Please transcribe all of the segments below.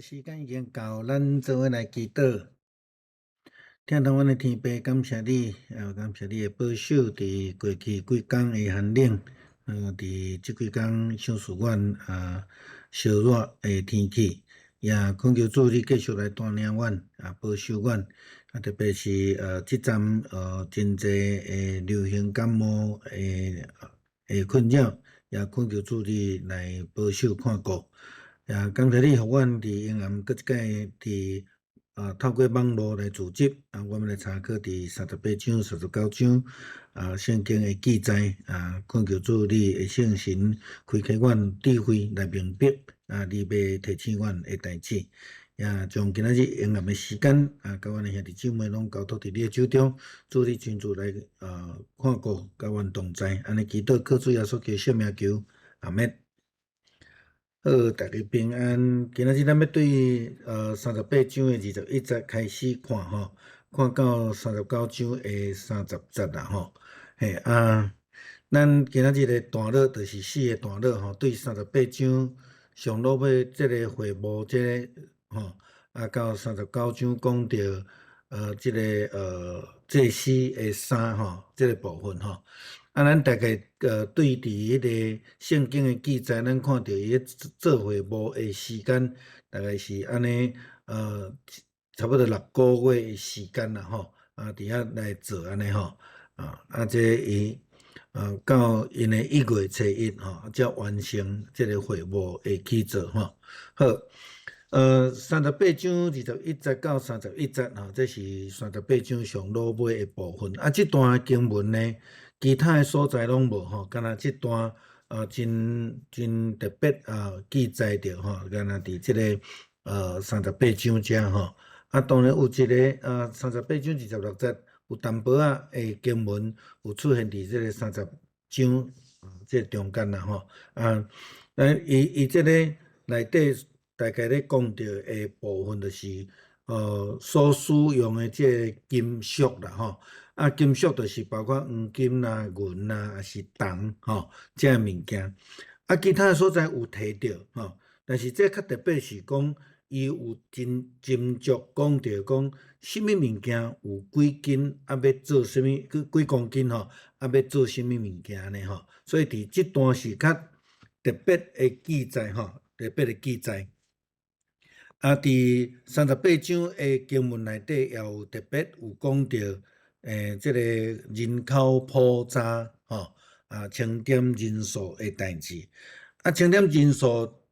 时间已经到，咱做伙来祈祷。听从阮的天父，感谢你，感谢你的保守，伫过去几工的寒冷，伫即几工享受阮烧热的天气，也恳求主你继续来带领阮，保守阮，特别是即阵真济流行感冒的困扰，也恳求主你来保守看顾。也感谢你，互阮伫永安搁一届伫透过网络来组织，我们来查考伫38章、39章圣经的记载恳求主你的圣神开启阮智慧来明白你要提醒阮的代志，也将今仔日永安的时间甲阮的兄弟姊妹拢交托伫你的手中，主你亲自来看顾，甲阮同在，安尼祈祷靠主耶稣基督圣名求，阿免。好，大家平安。今仔日咱要对38章的21节开始看吼，看到39章的30节啦吼。咱今仔日的段落就是4个段落吼，对38章上落尾即个会幕即个吼，到39章讲到即个祭司的衫吼，即个部分吼。咱大概对伫迄个圣经的记载，咱看到伊做会幕的时间，大概是安尼差不多6个月的时间啦吼，伫遐来做安尼吼，这伊到因的1月初1吼，才完成即个会幕的起造吼。好。38章21节到31节吼，这是38章上落尾的部分。这段经文呢，其他的所在拢无吼，敢若这段真特别记载着吼，敢若伫这个38章遮吼。当然有一个38章26节有淡薄的经文有出现伫这个30章这中间啦吼。伊这个内底。大概咧讲到的部分就是所使用的即个金属啦吼，金属就是包括黄金啦、银啦，还是铜吼，这物件。其他的所在有提到吼，但是这较特别是讲伊有真斟酌讲到讲什么物件有几斤，要做什么几公斤吼，要做什么物件呢吼？所以伫这段是较特别的记载吼，特别的记载。伫38章的经文内底，也有特别有讲到，即个人口普查吼，清点人数的代志。清点人数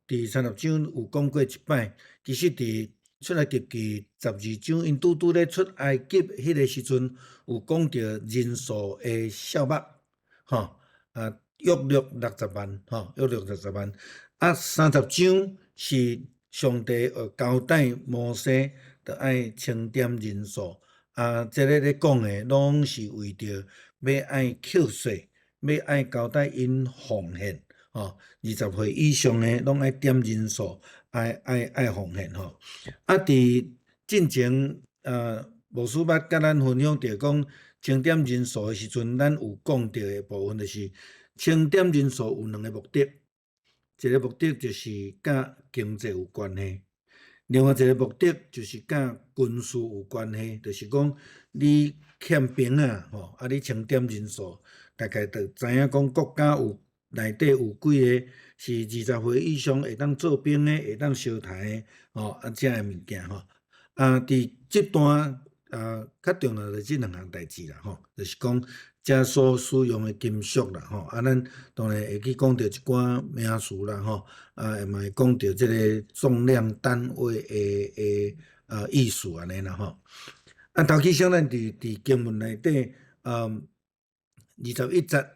伫30章有讲过一摆，其实伫出埃及记12章，因拄咧出埃及迄个时阵，有讲到人数的数目，吼，约略60万，吼，约略60万。30章是。上帝交代摩西，着爱清点人数。这个咧讲的，拢是为着要爱扣税，要爱交代因奉献。20岁以上的，拢爱点人数，爱奉献吼。伫进前牧师捌甲咱分享着讲清点人数的时阵，咱有讲到的部分，就是清点人数有2个目的。一个目的就是甲经济有关系，另外一个目的就是甲军事有关系，就是讲你欠兵吼，你清点人数，大概就知影讲国家有内底有几个是20岁以上会当做兵的，会当烧台的吼，这个物件吼。伫这段较重要的这2项代志啦吼，就是讲。遮所使用的金属啦，吼，咱当然会去讲到一寡名词啦，吼，嘛会讲到即个重量单位的意思安尼啦，吼。头起先咱伫经文内底21节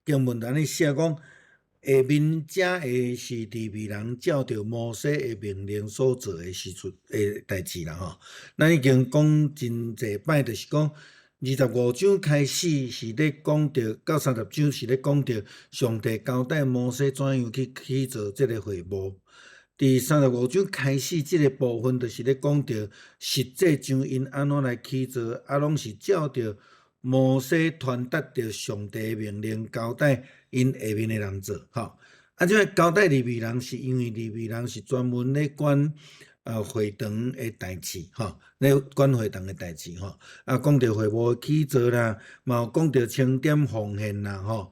经文安尼写讲，下面这个是利未人照着摩西的命令所做的事出的代志啦，吼。咱已经讲真济摆，就是讲。25章开始是咧讲到，到30章是咧讲到上帝交代摩西怎样去起造这个会幕。伫35章开始这个部分，就是咧讲到实际上因安怎来起造，拢是照着摩西传达着上帝的命令交代因下面的人做，吼。即摆交代利未人是因为利未人是专门咧管会堂诶代志吼，咧管会堂诶代志吼。讲到会务起造啦，嘛有讲到清点奉献啦吼。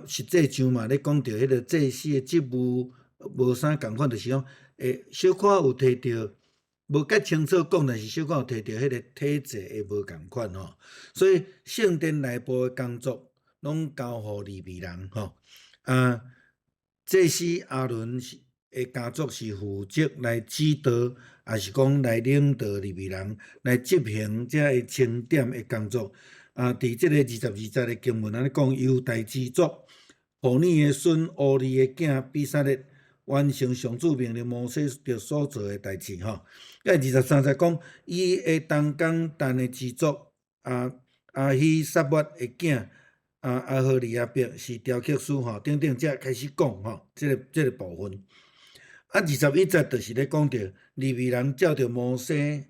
实际上嘛，咧讲到迄个祭司诶职务无啥共款，就是讲小可有摕着。无介清楚讲，但是小可有摕到迄个体制会无共款吼，所以圣殿内部诶工作拢交互利未人吼。祭司阿伦诶家族是负责来指导，也是讲来领导利未人来执行这个清点诶工作。伫即个22节诶经文安尼讲，犹大之族，互你诶孙乌利诶囝比撒列完成上主命令摩西着所做诶代志吼。23节讲，伊诶同工但诶之族阿希撒末诶囝。阿荷利亚伯是雕刻师吼，等等，才开始讲吼，这个部分。21节就是咧讲到利未人照着摩西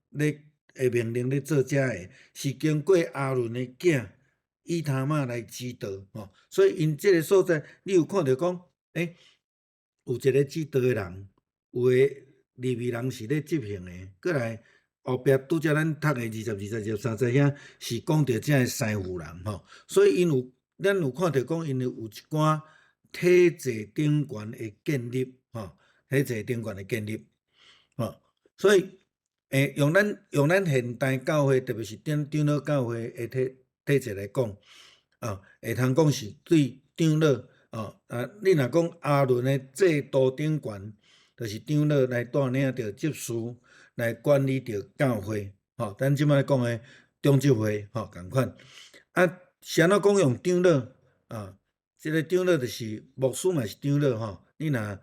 咧诶命令咧做遮个，是经过阿伦诶囝以他玛来指导吼，所以因这个所在，你有看到讲，有一个指导诶人，有诶利未人是咧执行诶，过来。后壁拄则咱读诶22节、23节遐是讲到遮个师傅人吼，所以咱有看到讲因有一寡体制顶悬诶建立吼，体制顶悬诶建立吼，所以用咱现代教会，特别是长老教会诶体制来讲，会通讲是对长老你若讲阿伦诶制度顶悬，就是长老来带领着执事。来管理着教会，咱即摆讲诶中执会，共款。是安怎讲用长老即个长老就是牧师嘛是长老你若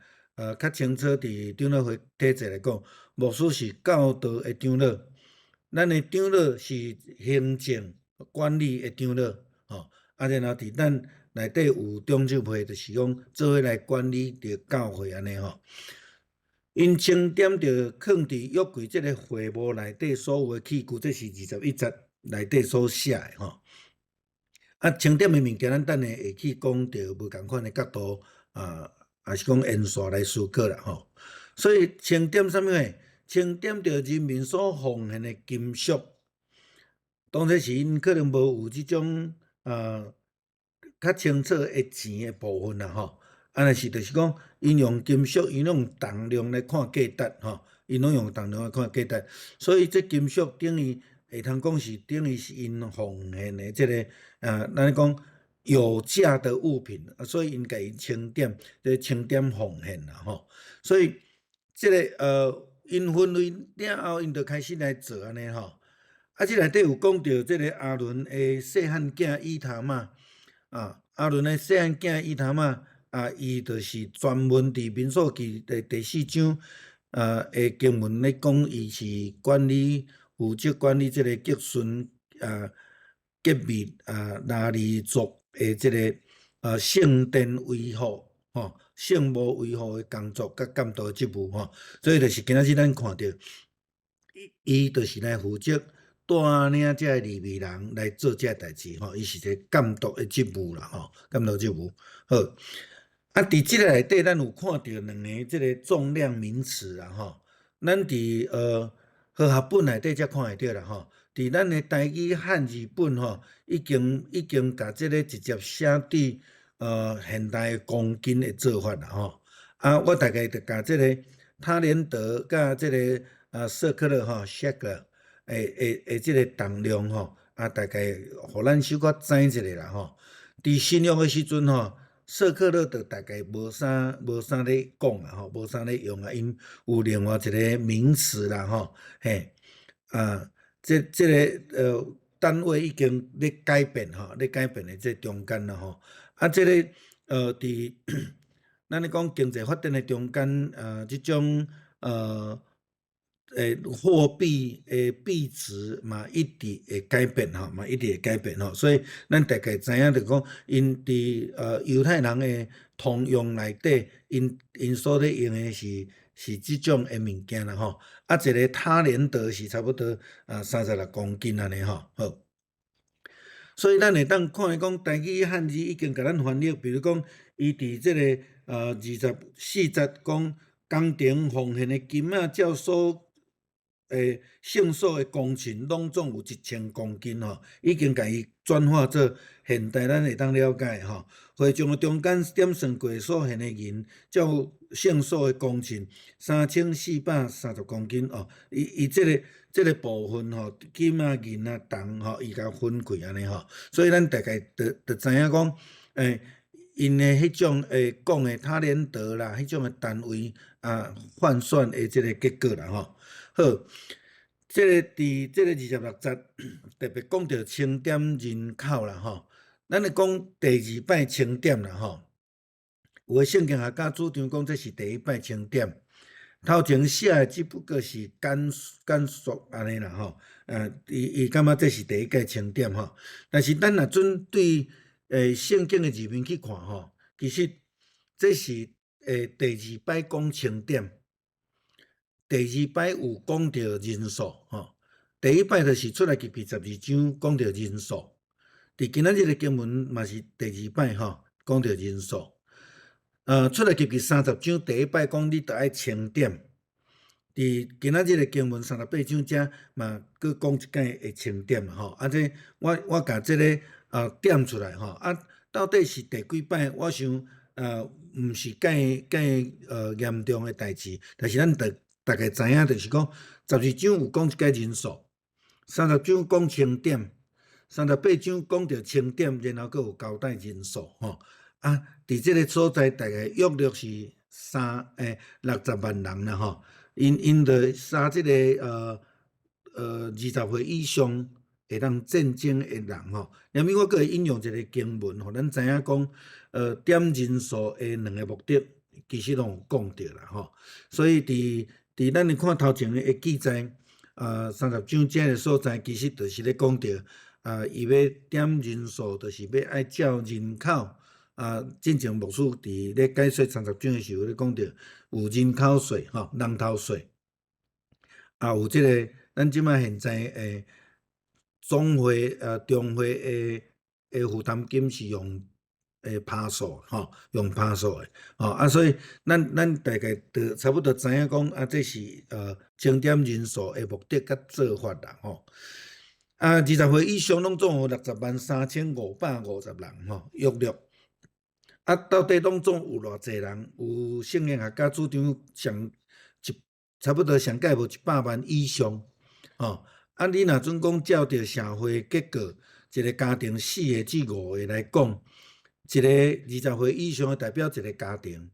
较清楚伫长老会体制来讲，牧师是教导诶长老，咱诶长老是行政管理诶长老，然后伫咱内底有中执会，就是讲做伙来管理着教会安尼吼。因清点着放伫约柜即个会幕内底所有诶器具，这是21节内底所写诶吼。清点诶物件，咱等下下去讲着无共款诶角度也是讲沿线来思考啦吼。所以清点啥物诶？清点着人民所奉献诶金属，当然是因可能无有即种较清楚诶钱诶部分啦吼。若是就是讲，因用金属，因用重量来看价值吼，因拢用重量来看价值，所以这金属等于会通讲是等于是因奉献的这个咱讲有价的物品，所以因甲伊清点，这清点奉献啦吼。所以这个因分类了后，因就开始来做安尼吼。这内底有讲到这个阿伦的细汉囝伊塔玛阿伦的细汉囝伊塔玛。伊就是专门伫民数记第4章的经文咧讲，伊是负责管理即个吉顺吉密拿利族的即个圣殿维护圣母维护的工作甲监督的职务所以就是今仔日咱看到，伊就是来负责带领这利未人来做这代志伊是一个监督的职务啦监督职务好。伫即个内底，咱有看到两个即个重量名词啦咱伫和合本内底才看会到啦伫咱的台语汉字本已经甲即个直接写伫现代公斤的做法啦我大概就甲即个他连德甲即个瑟克勒shekel 即个重量大概互咱小可知一下啦伫新约的时阵瑟克勒就大概无啥咧讲啦无啥咧用因有另外一个名词啦这个单位已经咧改变咧改变的这中间啦这个伫咱咧讲经济发展的中间即种货币的币值嘛一直会改变嘛一直会改变所以咱大概知影着讲，因伫犹太人的通用内底，因所咧用的是即种的物件啦一个他连德是差不多36公斤安尼好。所以咱会当看讲台语汉字已经甲咱翻译，比如讲伊伫即个40讲工程奉献的金仔，照所胜诉的工程拢总有1000公斤吼，已经甲伊转化做现代咱会当了解吼。会场的中间点算过所献的银，照胜诉的工程3430公斤哦。伊即个部分吼，金啊银啊铜吼，伊甲分开安尼吼，所以咱大概就知影讲，因的迄种讲的他连德啦，迄种的单位啊换算的即个结果啦吼。好，即个伫即个26节特别讲到清点人口啦吼，咱咧讲第2摆清点啦吼。有诶圣经学家主张讲，这是第1摆清点。头前写诶只不过是简述安尼啦吼，伊感觉这是第1届清点吼。但是咱若准对圣经诶字面去看吼，其实这是第2摆讲清点。第2摆有讲到人数吼，第1摆就是出来记12章讲到人数，伫今仔日的经文嘛是第2摆吼，讲到人数。出来记30章第1摆讲你得爱清点，伫今仔日的经文38章遮嘛，佮讲一解会清点吼。啊，这我甲这个点出来吼，啊，到底是第几摆？我想毋是介严重的代志，但是咱大概知影，就是讲12章有讲一解人数，30章讲清点，38章讲到清点，然后佮有交代人数吼。啊，伫即个所在大概约略是60万人啦吼。因着杀即个20岁以上会当战争的人吼。然后我阁会引用一个经文吼，咱知影讲点人数的2个目的，其实拢有讲到啦吼。所以伫咱咧看头前的记载，30章遮个所在，其实就是咧讲到伊要点人数，就是要爱照人口。进前牧师伫咧解说30章的时候咧讲到有人口税吼，人头税，有即个咱即摆现在总会中会的负担金是用趴数吼，用趴数的吼所以咱大概就差不多知影讲这是清点人数的目的甲做法啦吼。20岁以上拢总有603550人吼，约略。到底拢总有偌济人？有圣经学家主张差不多上届无100万以上吼。你若准讲照着社会结构，一个家庭4个至5个来讲，一个20岁以上代表一个家庭，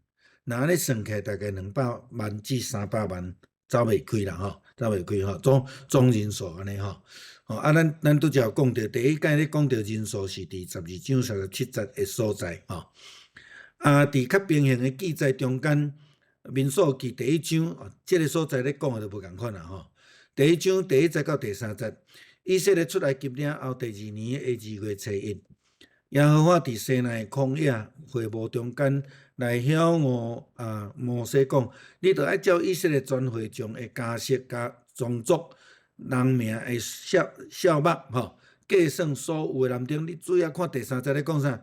那安尼算起来大概200万至300万走袂开啦吼，走袂开吼，总人数安尼吼。咱拄则有讲到第1届咧讲到人数是伫12章37节的所在吼。伫较平行的记载中间，民数记第1章，这个所在咧讲的就无共款啦吼。第1章第1节到第3节，以色列出来入了后第2年的2月初1，耶和华伫西奈曠野会幕中间来晓谕摩西讲，你着爱照以色列全会众的家室、甲宗族、人名的数目吼，计算所有的男丁。你注意看第3节咧讲啥？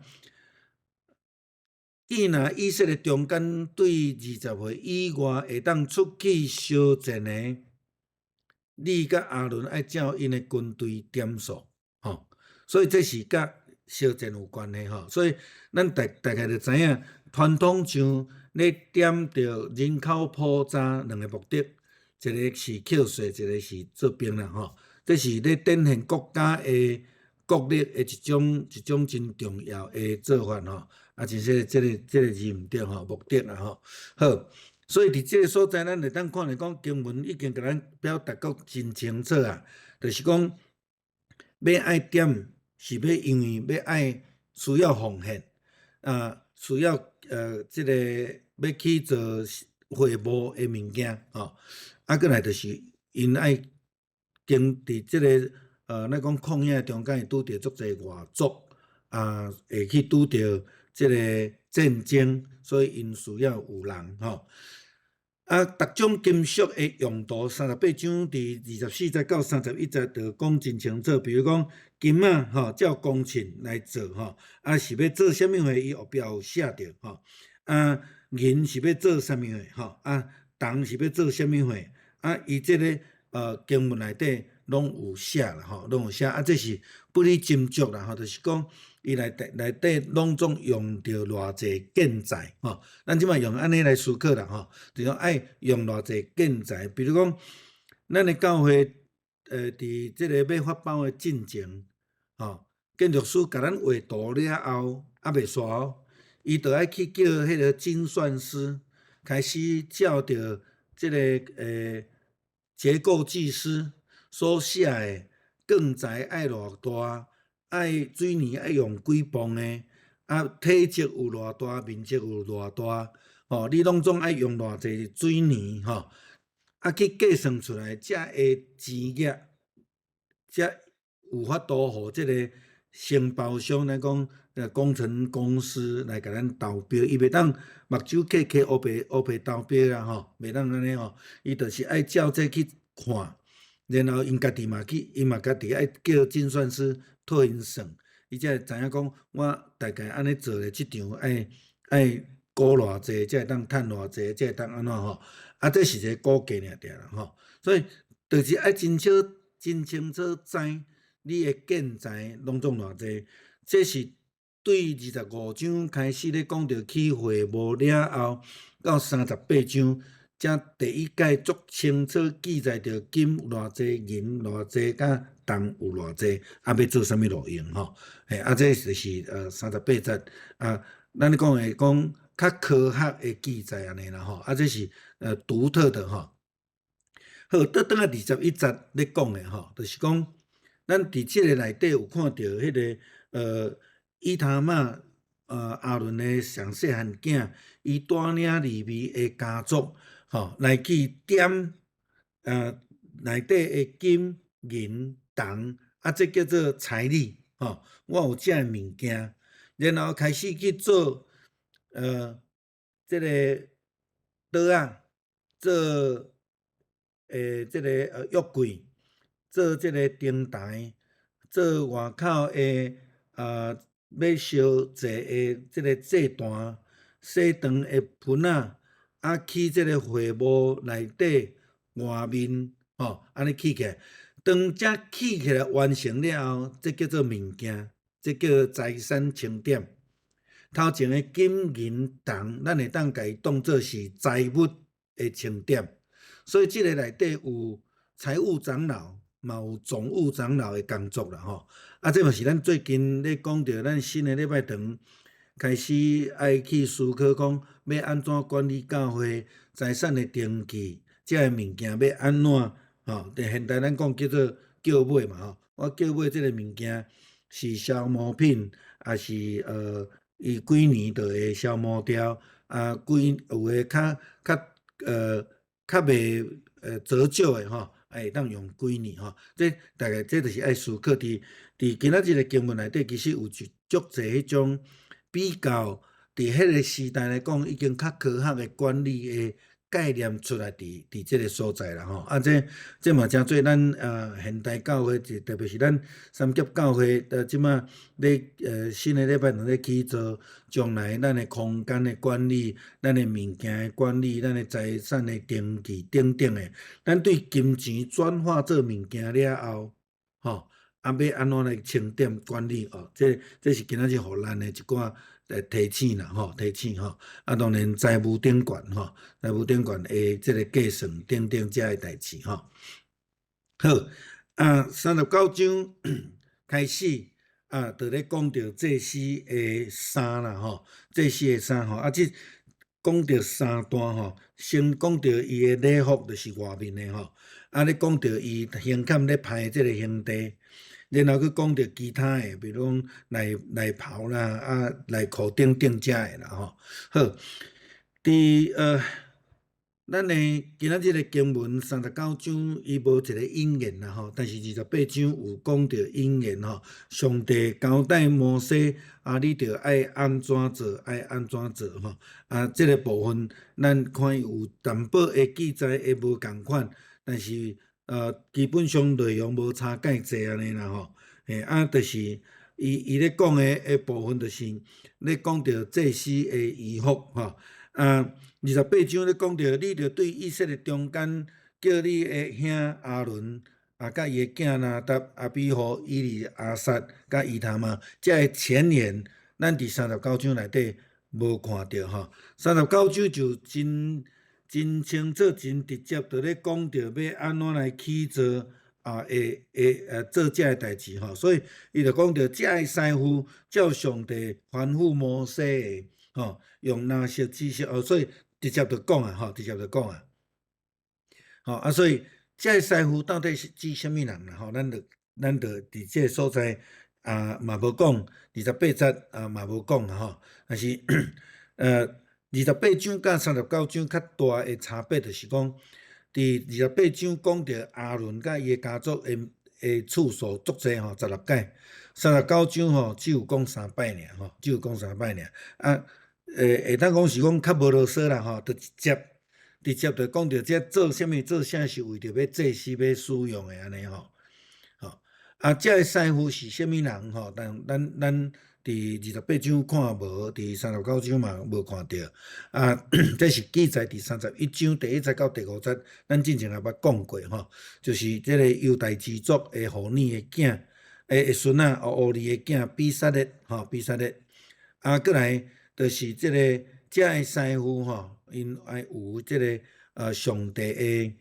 若以色列中间对20岁以外会当出去烧战的，你甲亚伦爱照因的军队点数吼，所以这是甲烧战有关系吼。所以咱大概就知影，传统上咧点着人口普查2个目的，一个是扣税，一个是做兵啦吼。这是咧展现国家的国力的一种真重要的做法吼。就是这个字毋对吼，目的啦吼。好，所以伫这个所在，咱会当看来讲，经文已经甲咱表达得真清楚啊。就是讲，要爱点，是要因为要爱需要奉献需要这个要去做会幕的物件吼。过来就是因爱经伫这个咱讲旷野中间会拄着足侪外族会去拄着。这个战争，所以因需要有人吼。逐种金属的用途，38章伫24节到31节就讲真清楚。比如讲金啊，照工程来做是要做啥物货，伊后壁有写着银是要做啥物货铜是要做啥物货伊即个经文内底拢有写啦拢有写这是不离斟酌啦就是讲伊内底拢总用着偌济建材咱即摆用安尼来思考啦就讲爱用偌济建材，比如讲咱的教会伫即个要发包的进前建筑师甲咱画图了后未煞伊就爱去叫迄个精算师开始照着即个结构技师所写的钢材爱偌大，水泥爱用几磅的体积有偌大，面积有偌大你拢总爱用偌济水泥去计算出来，才会钱额，才有法度互即个承包商来讲工程公司来甲咱投标，伊袂当目睭闭黑白投标啦袂当安尼伊就是爱照这去看，然后因家己嘛家己爱叫精算师替因算，伊才会知影讲我大概安尼做咧，即场爱估偌济，才会当趁偌济，才会当安怎这是一个估计尔啦所以就是爱真清楚知你的建材拢总偌济，这是对25章开始咧讲到起会务了后，到38章才第一届足清楚记载着金有偌济，银偌济，甲铜有偌济，要做啥物路用这就是38节咱咧讲的较科学的记载安尼啦这是独特的好，倒转来21节咧讲的就是讲咱伫即个内底有看到迄个以他玛阿伦的上细汉囝，伊带领利未的家族来去点内底的金银铜这叫做财力我有这的物件，然后开始去做即个桌做即个约柜，做即个灯台，做外口的要烧祭的即个祭坛，洗肠的盆起即个会幕内底外面安尼起起来，当这起起来完成了后，这叫做物件，这叫财产清点。头前的金银铜，咱会当甲伊当作是财物的清点，所以即个内底有财务长老，嘛有总务长老的工作啦这嘛是咱最近咧讲到咱新的礼拜堂开始爱去思考讲要安怎管理教会财产的登记，这个物件要安怎现代咱讲叫做叫买嘛我叫买即个物件是消磨品，还是伊几年就会消磨掉有诶较袂折旧诶会当用几年这大概这就是爱思考伫今仔日的经文内底，其实有足济迄种比较伫迄个时代来讲，已经较科学的管理的概念出来伫即个所在啦这嘛真做咱现代教会，特别是咱三级教会即马咧新的礼拜堂咧去做，将来咱的空间的管理，咱的物件的管理，咱的财产的登记等等的，咱对金钱转化做物件了后要安怎来清点管理这是今仔日互咱的一寡提醒啦提醒当然财务顶悬财务顶悬的即个计算等等遮的代志好39章开始就咧讲到祭司的衫啦祭司的衫即讲到三段先讲到伊的礼服就是外面的咧讲到伊胸坎咧排即个兄弟。然后去讲到其他的，比如讲内袍啦、内裤等等遮的啦好，伫咱诶今仔日诶经文39章，伊无一个引言啦吼，但是28章有讲到引言吼。上帝交代摩西你着爱安怎做，爱安怎做吼。即个部分咱看有淡薄诶记载会无共款，但是基本上内容无差介济安尼啦吼。就是伊咧讲诶部分，就是咧讲到祭司诶衣服吼。28章咧讲到，你着对以色列中间叫你诶兄阿伦甲伊诶囝拿答、阿比户、以利亚撒甲伊他嘛，这诶前言，咱伫39章内底无看到吼。39章就真清楚、真直接，着咧讲到要安怎来起做做这诶代志吼。所以伊就讲到，这诶师傅照上帝吩咐摩西诶吼，用哪些知识所以直接就讲吼，直接就讲所以这师傅到底是指什么人啦？咱就伫这个所在嘛无讲，28节嘛无讲吼。但是28章甲39章较大诶差别就是讲，伫28章讲到阿伦甲伊诶家族诶次数足济吼，16届。39章吼只有讲3摆尔吼，只有讲3摆尔。会当讲是讲较无啰嗦啦吼，就直接就讲到这做啥物做啥是为着要祭司要使用的安尼吼。这个师傅是啥物人吼？咱伫28章看无，伫39章嘛无看到。这是记载伫31章第1节到第5节，咱之前也捌讲过吼，就是这个犹大支族的互尼的囝的孙乌利的囝比撒列吼，比撒列。过来就是这个师傅吼，因爱有这个上帝的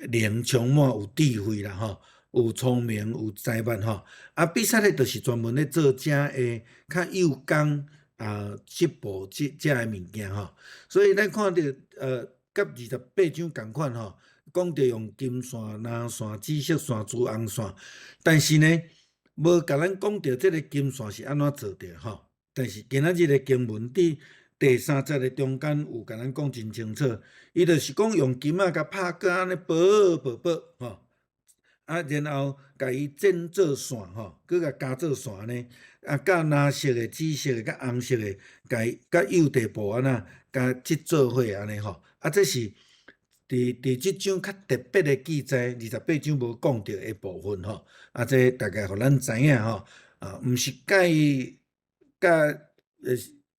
灵充满，有智慧啦吼。有聪明，有才华吼。比赛咧，就是专门咧做遮诶较幼工织布遮诶物件吼。所以咱看到甲28章共款吼，讲着用金线、蓝线、紫色线、朱红线，但是呢，无甲咱讲着即个金线是安怎做着吼。但是今仔日诶经文伫第3节诶中间有甲咱讲真清楚，伊就是讲用金甲拍个安尼薄吼。然后甲伊剪做线吼，佮甲加做线呢，甲蓝色的、紫色的、甲红色的，甲幼地布安那，甲织做伙安尼吼。这是伫即章较特别的记载，28章无讲到的部分吼。这大概互咱知影吼，毋是甲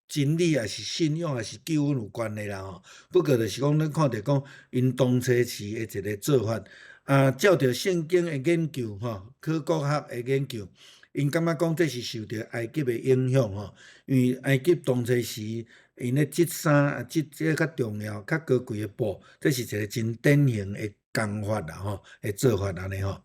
真理也是信仰也是救恩有关系啦吼。不过就是讲，咱看着讲因当初时的一个做法。照着圣经的研究吼，考古学的研究，因感觉讲这是受到埃及的影响吼，因为埃及当初时因咧织衫，织这较重要、较高贵的布，这是一个真典型的工法啦吼，的做法安尼吼。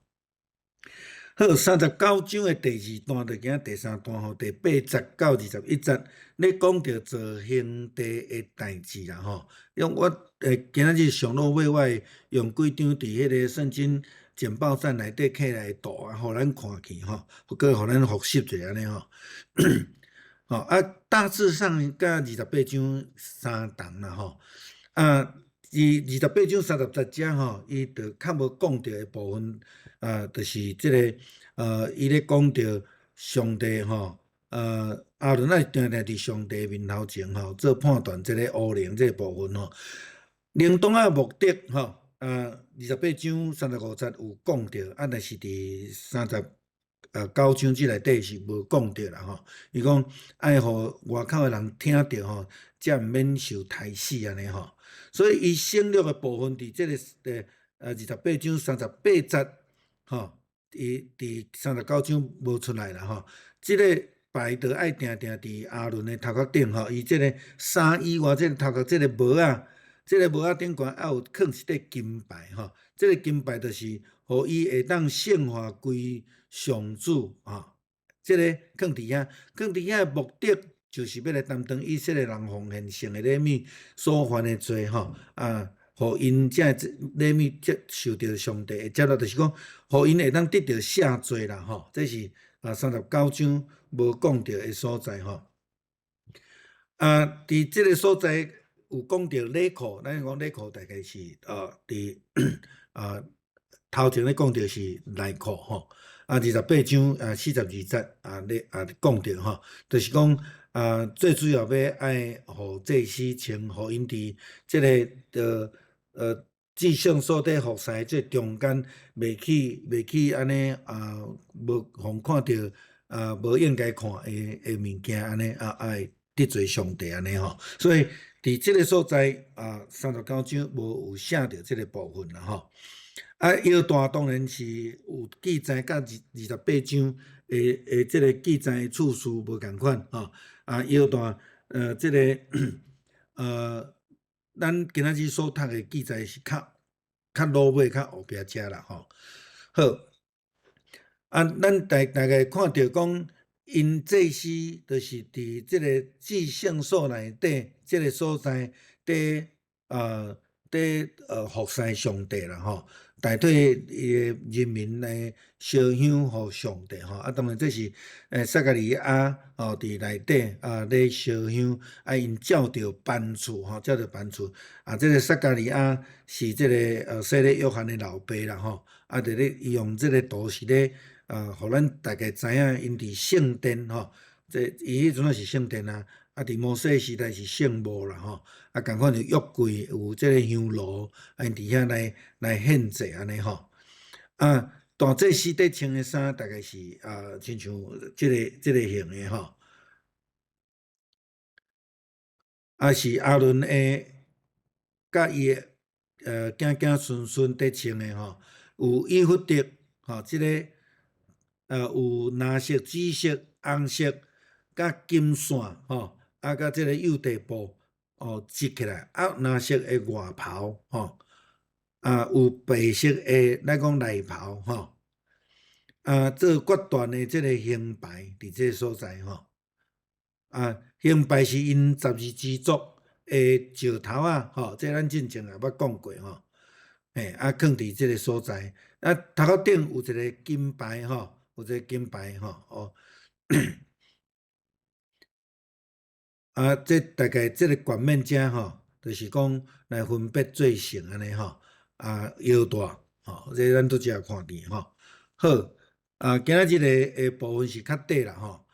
好，39章的第2段就行第3段吼，第8节到21节，咧讲着做兄弟的代志啦吼。用我今仔日上路尾我用几张伫迄个圣经简报站内底刻来图互咱看去吼，佮互咱复习者安尼吼。大致上甲28章相同啦吼。28章30节吼，伊就较无讲到的部分。就是这个伊咧讲到上帝吼，阿伦定伫上帝面头前吼，做判断这个乌灵这个部分吼。灵动目的吼，28章35节有讲到，但是伫39章即内底是无讲到啦吼。伊讲爱互外口的人听着吼，才毋免受害死安尼吼。所以伊省略的部分伫这个28章38节。吼，伫39章无出来啦吼。即个牌就爱定定伫阿伦的头壳顶吼，伊即个衫以外，即个头壳即个帽即个帽顶悬还有放一块金牌吼。即个金牌就是互伊会当圣化归上主吼。即个放伫遐，放伫遐的目的就是要来担当以色列人奉献性的礼物所犯的罪吼互因这礼物接受到上帝的接纳，就是讲，互因会当得到赦罪啦吼。这是39章无讲到的所在吼。伫这个所在有讲到礼库，咱讲礼库大概是伫头前咧讲到是内库吼，28章42节讲到吼，就是讲最主要要爱互祭司穿互因伫即个至圣所在服侍这中间，袂去安尼无互看到无应该看的物件安尼会得罪上帝安尼吼，所以伫即个所在39章无有写着即个部分啦吼。约旦当然是有记载，甲28章即个记载次数无共款吼。约旦即个咱今仔日所读的记载是较落尾较后壁遮啦吼。好，咱大概看到讲，因祭司就是伫即个至圣所内底即个所在伫服侍上帝啦吼，代替人民来烧香互上帝吼。当然这是撒加利亚伫内底咧烧香，因照着班次吼，照着班次这个撒加利亚是即个洗礼约翰的老爸啦吼，就咧用即个图是咧互咱大概知影因伫圣殿吼，伊迄阵是圣殿伫摩西时代是圣墓啦吼，共款就约柜有即个香炉，因伫遐来献祭安尼吼。大祭司伫穿的衫大概是亲像即个型的吼，是阿伦甲伊的囝孙伫穿的吼，有以弗得吼，即个有蓝色、紫色、红色甲金线吼。甲即个幼地布织起来，蓝色的外袍吼，有白色的咱讲内袍吼，做决断的即个形牌伫即个所在吼，形牌是因12支族的石头吼，这咱之前也捌讲过吼，放伫即个所在，头壳顶有一个金牌吼，有一个金牌吼这大概这个冠冕遮吼，就是讲来分别罪行安尼吼，犹大吼，这咱拄则有看见吼。好，今仔日的部分是较短啦吼，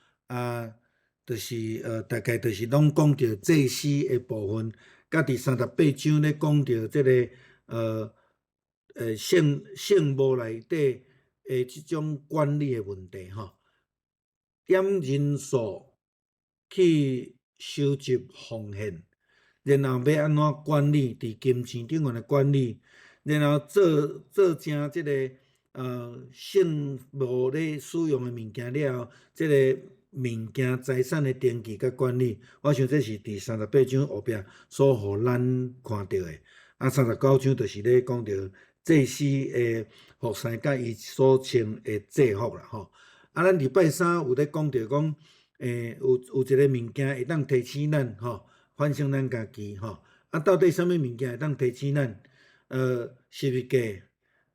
就是大概就是拢讲到祭司的部分，甲第38章咧讲到这个圣墓内底的即种管理的问题吼，点人数去收集奉献，然后要安怎管理伫金钱顶悬的管理，然后做成即个圣墓咧使用的物件了后，即个物件财产的登记甲管理，我想这是第38章后壁所互咱看到的。39章就是咧讲到祭司的服侍甲伊所穿的制服啦吼。咱礼拜三有咧讲到讲。有一个物件会当提醒咱吼，反省咱家己吼。到底什么物件会当提醒咱？十字架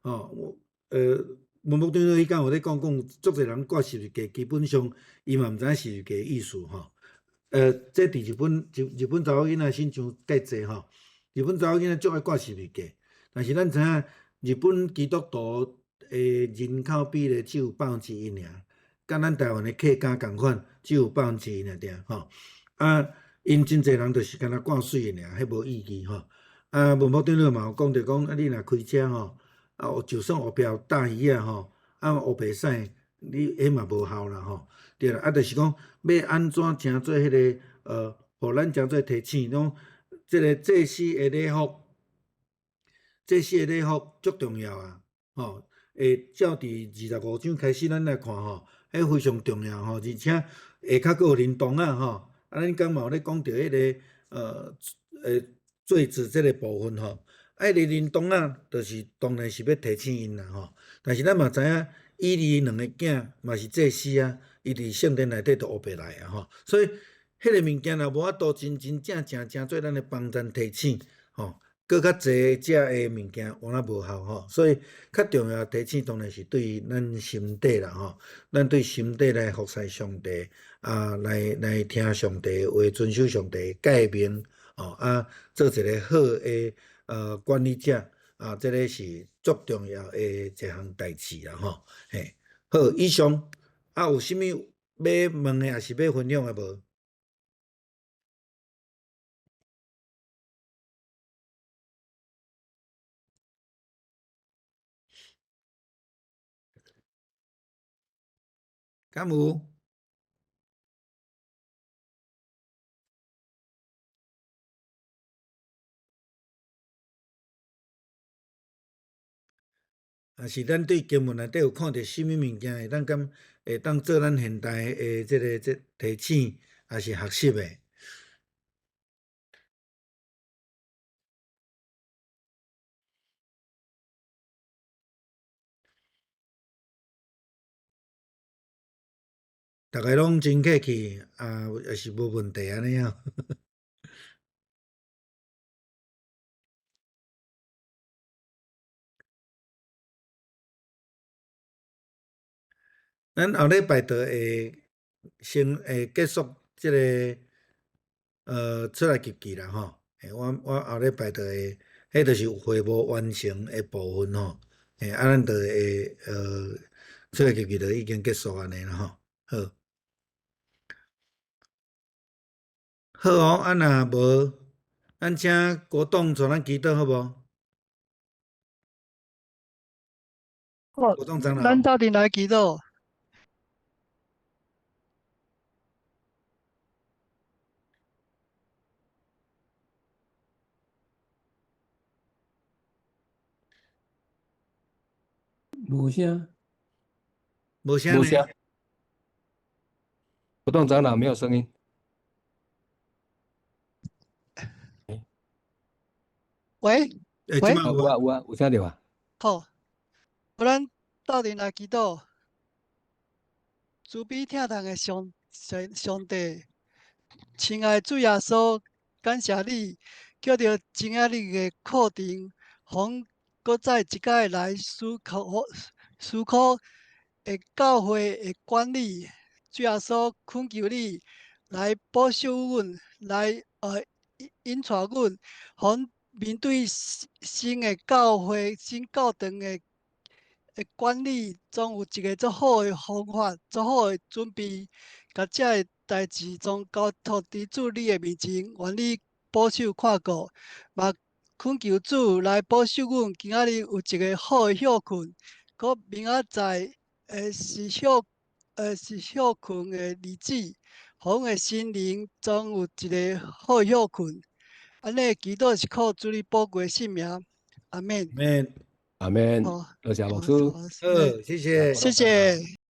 吼，文牧长迄讲有咧讲，足侪人挂十字架，基本上伊嘛毋知影十字架意思吼。这伫日本查某囡仔身上介济吼，日本查某囡仔足爱挂十字架，但是咱知影日本基督徒的人口比例只有1%尔。甲咱台湾的客家共款，只有1%尔吼。因真侪人就是干那挂水尔，迄无意义吼。文牧长老嘛有讲着讲，你若开车吼，就算后壁有大鱼吼，黑白使，你迄嘛无效啦吼。对啦，就是讲要安怎诚做迄个互咱诚做提醒，讲即个祭司的礼服，祭司的礼服足重要吼。照伫25章开始，咱来看吼。迄非常重要吼，而且下骹佫有灵动吼，咱刚嘛有咧讲到迄个罪子即个部分吼，灵动就是当然是要提醒因啦吼，但是咱嘛知影以利两个囝嘛是祭司伊伫圣殿内底都黑白来吼，所以迄个物件若无法度真正做咱的帮咱提醒吼。搁较济遮的物件原来无效吼，所以较重要提醒当然是对咱心底啦吼，咱对心底来服侍上帝来听上帝话，遵守上帝诫命做一个好诶管理者这个是足重要诶一项代志啦吼。嘿，好，以上有啥物要问诶，还是要分享诶无？敢有？啊，是咱对经文内底有看到什物物件会当做咱现代诶即提醒，还是学习诶？逐个拢真客气也是无问题安尼啊。咱后礼拜就会结束即个出来集记啦吼。我后礼拜就会，迄就是会务完成的部分吼。咱就会出来集记就已经结束安尼啦吼。好，好哦，若无，咱请国栋带咱祈祷好无？好，国栋长老。咱斗阵来祈祷。无声，无声呢？不动长老没有声音。喂，即喂，摆有啊。有啊，有听到啊。好，咱斗阵来祈祷。慈悲疼痛的上帝，亲爱的主耶稣，感谢你，叫着今仔日的课程，互搁再一摆来思考的教会的管理。主耶稣，恳求你来保守阮，来引带阮，互面对新的教会、新教堂的管理，总有一个足好的方法、足好的准备，甲遮个代志总交托伫主你的面前，愿你保守看顾，嘛恳求主来保守阮，今仔日有一个好的休困，搁明仔载是休困的日子，互阮的心灵总有一个好的休困。安尼祈祷是靠主你宝贵的性命，阿免。免。阿门。好，多谢牧好，师。好，好，谢谢。谢谢。